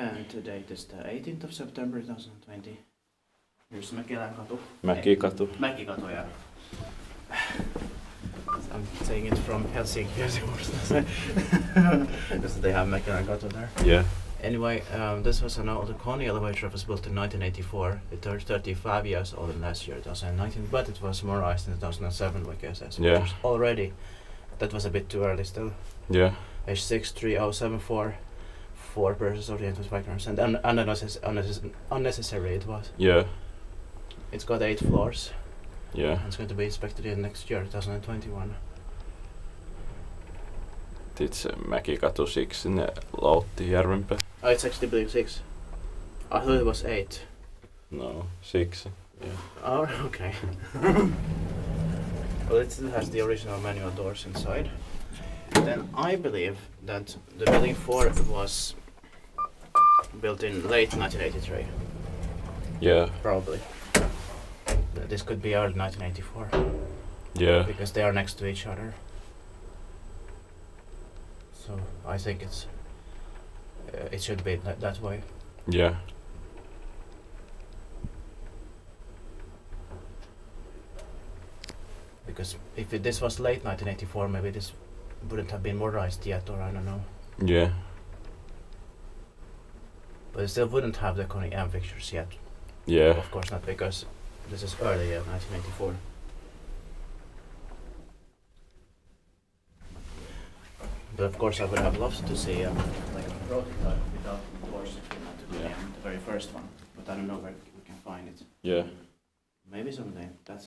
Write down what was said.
And the date is the 18th of September 2020. Here's Mäkikatu. Mäkikatu. Mäkikatu, yeah. I'm saying it from Helsinki, because they have Mäkikatu there. Yeah. Anyway, this was an old Kone elevator. It was built in 1984. It turned 35 years old last year, 2019, but it was modernized in 2007, like I said. Yeah. Already, that was a bit too early still. Yeah. H63074, 4 persons oriented backgrounds, and unnecessary it was. Yeah. It's got 8 floors. Yeah. And it's going to be inspected in next year, 2021. It's Mäkikatu 6 in Loutti, Järvenpää. Oh, it's actually building 6. I thought it was 8. No, 6. Yeah. Oh, okay. Well, it still has the original manual doors inside. Then I believe that the building 4 was built in late 1983. Yeah. Probably. This could be early 1984. Yeah. Because they are next to each other. So I think it should be that way. Yeah. Because if this was late 1984, maybe this wouldn't have been modernized yet, or I don't know. Yeah. But it still wouldn't have the Kone M fixtures yet. Yeah. Of course not, because this is early 1984. But of course I would have loved to see like a prototype without doors in Finland to be the very first one. But I don't know where we can find it. Yeah. Maybe someday. That's